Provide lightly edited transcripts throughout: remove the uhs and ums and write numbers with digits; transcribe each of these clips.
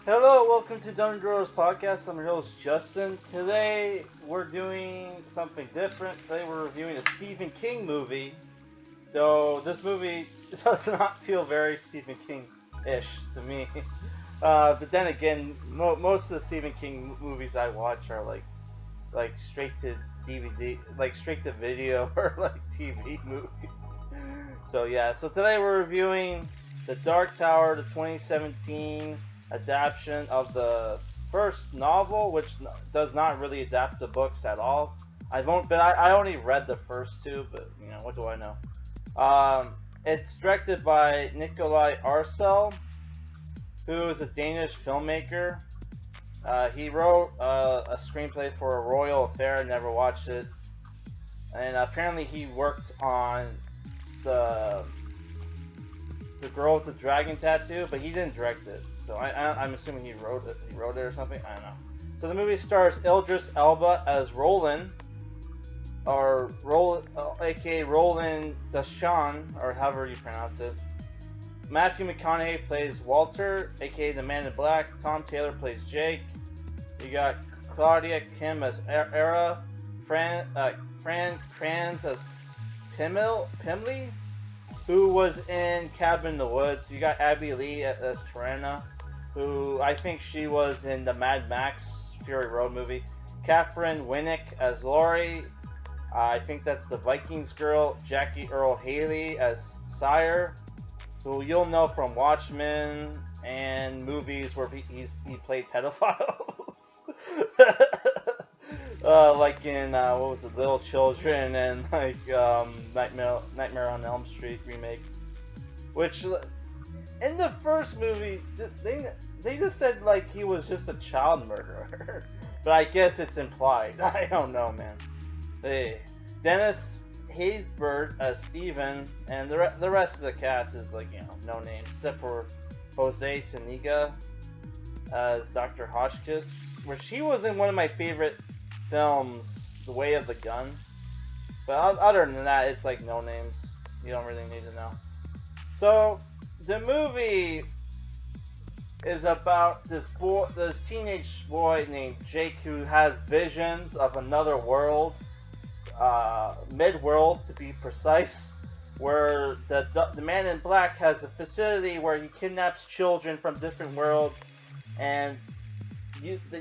Hello, welcome to Dungeon Drawers Podcast. I'm your host, Justin. Today, we're doing something different. Today, we're reviewing a Stephen King movie. Though, this movie does not feel very Stephen King-ish to me. But then again, most of the Stephen King movies I watch are like straight to DVD, like straight to video or like TV movies. So today we're reviewing The Dark Tower, the 2017 adaptation of the first novel, which does not really adapt the books at all. I only read the first two, but what do I know? It's directed by Nikolaj Arcel, who is a Danish filmmaker. He wrote a screenplay for A Royal Affair. Never watched it, and apparently he worked on the girl with the dragon tattoo, but he didn't direct it. So I'm assuming he wrote it. He wrote it or something. I don't know. So the movie stars Idris Elba as Roland, aka Roland Deschain, or however you pronounce it. Matthew McConaughey plays Walter, aka the Man in Black. Tom Taylor plays Jake. You got Claudia Kim as Era, Fran Kranz as Pimley, who was in Cabin in the Woods. You got Abby Lee as Ferreira, who I think she was in the Mad Max Fury Road movie. Catherine Winnick as Laurie. I think that's the Vikings girl. Jackie Earle Haley as Sire, who you'll know from Watchmen and movies where he played pedophiles. Like in what was it, Little Children, and like Nightmare on Elm Street remake. Which in the first movie they just said like he was just a child murderer, but I guess it's implied. I don't know, man. Hey, Dennis Haysbert as Steven, and the rest of the cast is like no names except for Jose Zuniga as Dr. Hotchkiss, which he was in one of my favorite films, The Way of the Gun. But other than that, it's like no names. You don't really need to know. So the movie is about this teenage boy named Jake who has visions of another world, mid-world to be precise, where the Man in Black has a facility where he kidnaps children from different worlds and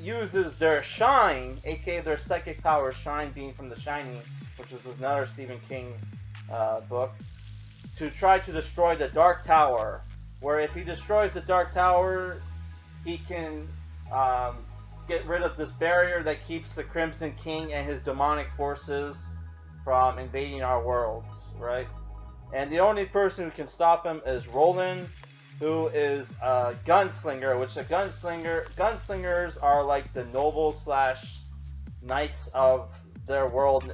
uses their shine, aka their psychic power, shine being from The Shining, which was another Stephen King book, to try to destroy the Dark Tower, where if he destroys the Dark Tower, he can get rid of this barrier that keeps the Crimson King and his demonic forces from invading our worlds, right? And the only person who can stop him is Roland, who is a gunslinger, which gunslingers are like the nobles / knights of their world,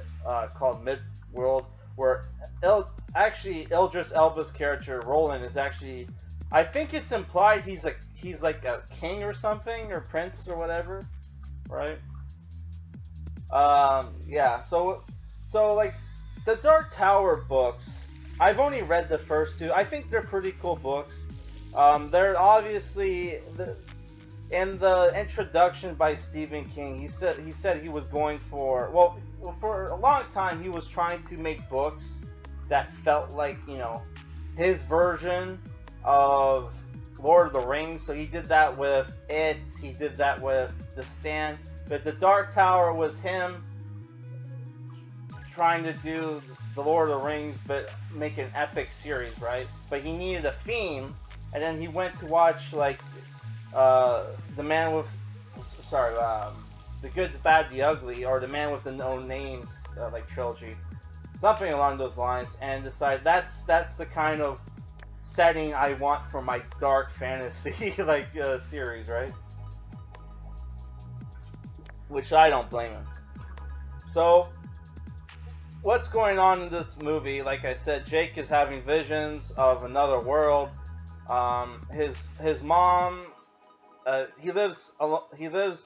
called Mid-World, where Idris Elba's character, Roland, is actually, I think it's implied he's like a king or something, or prince or whatever, right? So like the Dark Tower books, I've only read the first two. I think they're pretty cool books. They're obviously in the introduction by Stephen King. He said he was going for a long time he was trying to make books that felt like his version of Lord of the Rings. So he did that with It. He did that with The Stand. But The Dark Tower was him trying to do the Lord of the Rings, but make an epic series, right? But he needed a theme. And then he went to watch like The Good, the Bad, the Ugly, or The Man with the No Names like trilogy, something along those lines, and decided that's the kind of setting I want for my dark fantasy like series, right? Which I don't blame him. So what's going on in this movie? Like I said, Jake is having visions of another world. His mom, he lives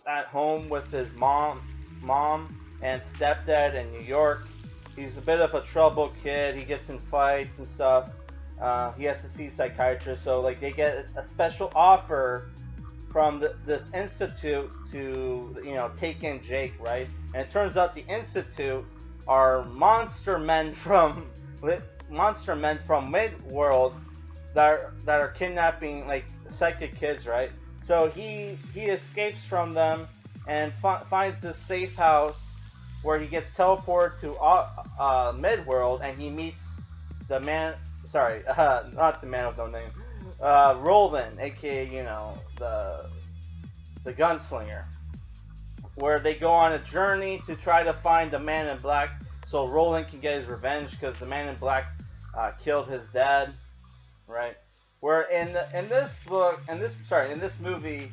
at home with his mom and stepdad in New York. He's a bit of a troubled kid. He gets in fights and stuff. He has to see a psychiatrist, so like they get a special offer this institute to take in Jake, right? And it turns out the institute are monster men from Midworld that are kidnapping like psychic kids, right? So he escapes from them and finds this safe house where he gets teleported to Midworld, and he meets the man. Sorry, not the man with no name. Roland, aka the gunslinger, where they go on a journey to try to find the Man in Black, so Roland can get his revenge because the Man in Black killed his dad, right? Where in this movie,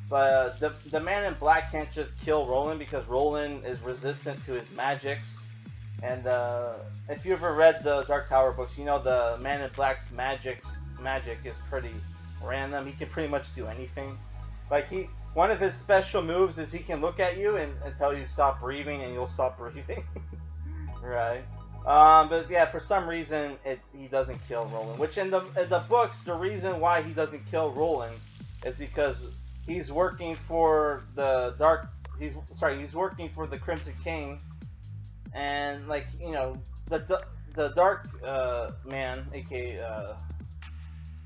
the Man in Black can't just kill Roland because Roland is resistant to his magics. And if you ever read the Dark Tower books, you know the Man in Black's magic is pretty random. He can pretty much do anything. Like one of his special moves is he can look at you and tell you stop breathing, and you'll stop breathing. Right. But yeah, for some reason he doesn't kill Roland. Which in the books, the reason why he doesn't kill Roland is because he's working for the he's working for the Crimson King, and like the Dark Man, aka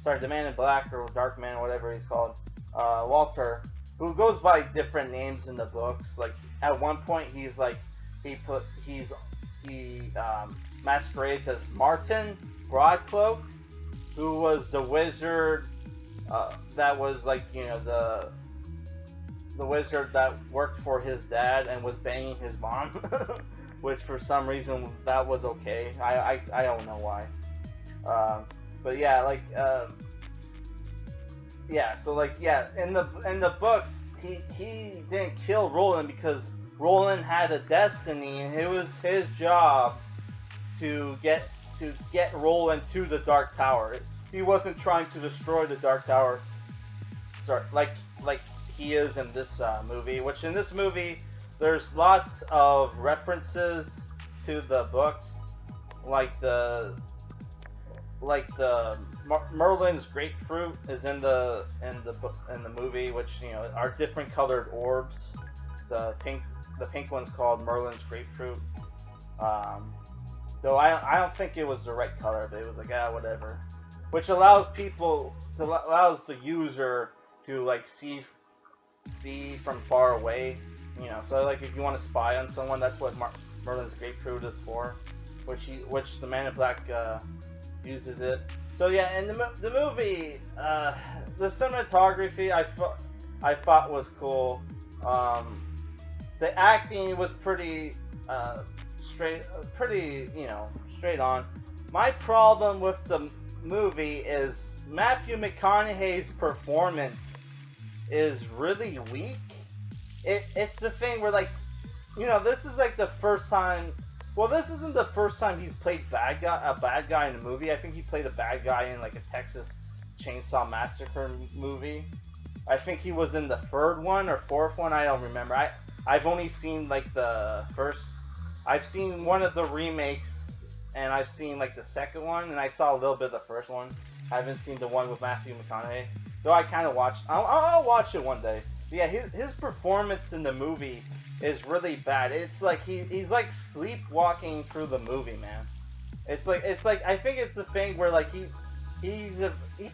the Man in Black or Dark Man, whatever he's called, Walter, who goes by different names in the books. Like at one point he masquerades as Martin Broadcloak, who was the wizard that was like the wizard that worked for his dad and was banging his mom, which for some reason that was okay. I don't know why. But yeah, like in the books he didn't kill Roland because Roland had a destiny, and it was his job to get Roland to the Dark Tower. He wasn't trying to destroy the Dark Tower, like he is in this movie. Which in this movie, there's lots of references to the books, like Merlin's grapefruit is in the movie, which are different colored orbs. The pink one's called Merlin's grapefruit. Though I don't think it was the right color, but it was like whatever. Which allows the user to like see from far away. So like if you want to spy on someone, that's what Merlin's grapefruit is for. Which the Man in Black uses it. So yeah, in the movie, the cinematography I thought was cool. The acting was pretty straight on. My problem with the movie is Matthew McConaughey's performance is really weak. It's the thing where this is like the first time. Well, this isn't the first time he's played a bad guy in a movie. I think he played a bad guy in like a Texas Chainsaw Massacre movie. I think he was in the third one or fourth one. I don't remember. I've only seen like the first. I've seen one of the remakes, and I've seen like the second one, and I saw a little bit of the first one. I haven't seen the one with Matthew McConaughey, though I kind of watched. I'll watch it one day. But yeah, his performance in the movie is really bad. It's like he's like sleepwalking through the movie, man. It's like I think it's the thing where like he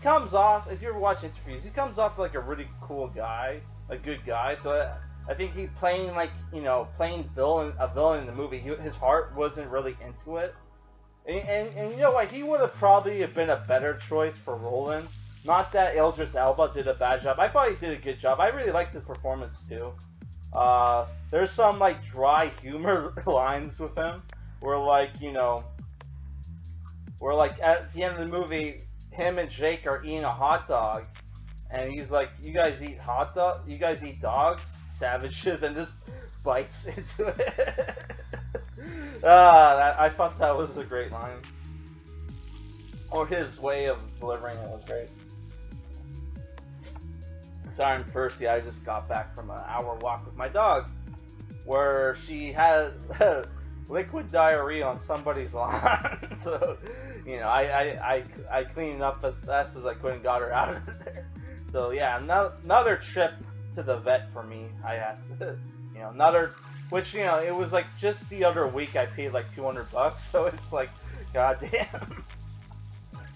comes off, if you ever watch interviews, he comes off like a really cool guy, a good guy. So I think he playing a villain in the movie. His heart wasn't really into it, and you know what? He would have probably been a better choice for Roland. Not that Idris Elba did a bad job. I thought he did a good job. I really liked his performance too. There's some like dry humor lines with him, where at the end of the movie, him and Jake are eating a hot dog, and he's like, "You guys eat You guys eat dogs, savages," and just bites into it. I thought that was a great line, or his way of delivering it was great. Sorry, I'm thirsty. I just got back from an hour walk with my dog, where she had liquid diarrhea on somebody's lawn. So, I cleaned up as fast as I could and got her out of there. So yeah, another trip to the vet for me. I had, another, which it was like just the other week I paid like $200, so it's like, goddamn.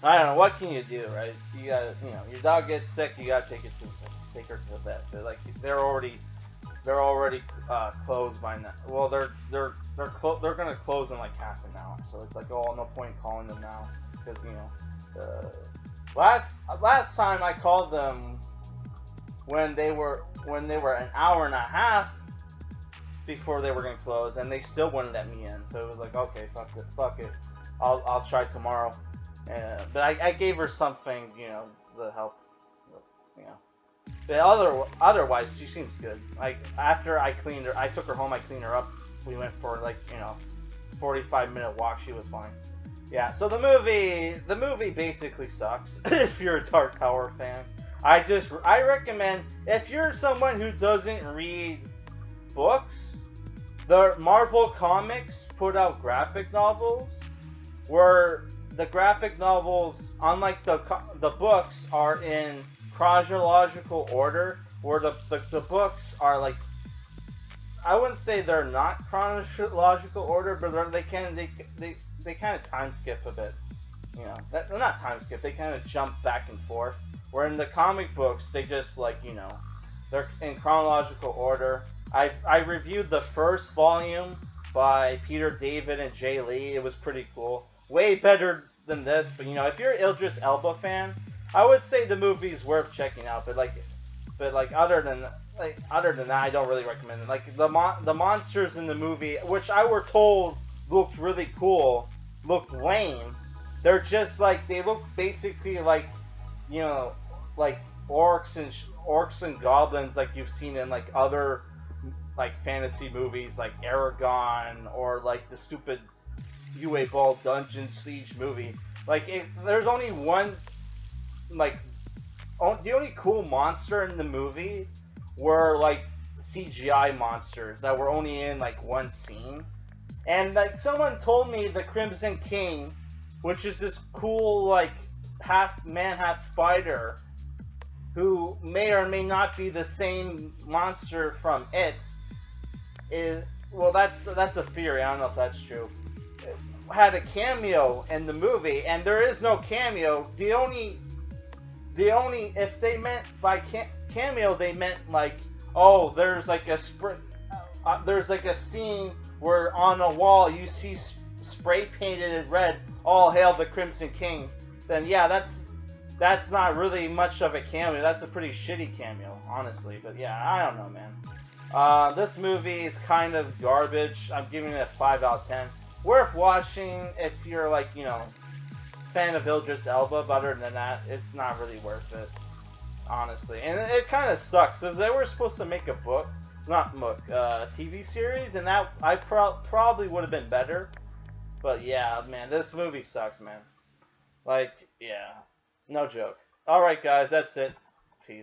I don't know, what can you do, right? You gotta, your dog gets sick, you gotta take her to the vet. But like they're already closed by now. Well, they're gonna close in like half an hour, so it's like, oh, no point calling them now because last time I called them when they were an hour and a half before they were gonna close, and they still wouldn't let me in. So it was like, okay, fuck it, I'll try tomorrow. But I gave her something, to help, But otherwise, she seems good. Like after I cleaned her, I took her home, I cleaned her up. We went for like 45-minute walk. She was fine. Yeah. So the movie basically sucks. If you're a Dark Tower fan, I recommend, if you're someone who doesn't read books, the Marvel Comics put out graphic novels where the graphic novels, unlike the books, are in chronological order, where the books are like, I wouldn't say they're not chronological order, but they kind of time skip a bit. They're not time skip. They kind of jump back and forth. Where in the comic books, they just they're in chronological order. I reviewed the first volume by Peter David and Jay Lee. It was pretty cool. Way better than this, but if you're an Idris Elba fan, I would say the movie's worth checking out. But other than that, I don't really recommend it. Like the monsters in the movie, which I were told looked really cool, looked lame. They're just they look basically like orcs and goblins like you've seen in other fantasy movies like Aragon or the stupid UA Ball Dungeon Siege movie. There's only one, the only cool monster in the movie were CGI monsters that were only in one scene. And someone told me the Crimson King, which is this cool half man, half spider, who may or may not be the same monster from It, is, well, that's a theory. I don't know if that's true. Had a cameo in the movie, and there is no cameo. The only if they meant by cameo, they meant there's there's a scene where on a wall you see spray painted in red, "All hail the Crimson King." Then yeah, that's not really much of a cameo. That's a pretty shitty cameo, honestly. But yeah, I don't know, man. This movie is kind of garbage. I'm giving it a 5 out of 10. Worth watching if you're fan of Idris Elba, but other than that, it's not really worth it, honestly. And it kind of sucks because they were supposed to make a TV series, and that I probably would have been better. But yeah, man, this movie sucks, man. Yeah, no joke. All right, guys, that's it.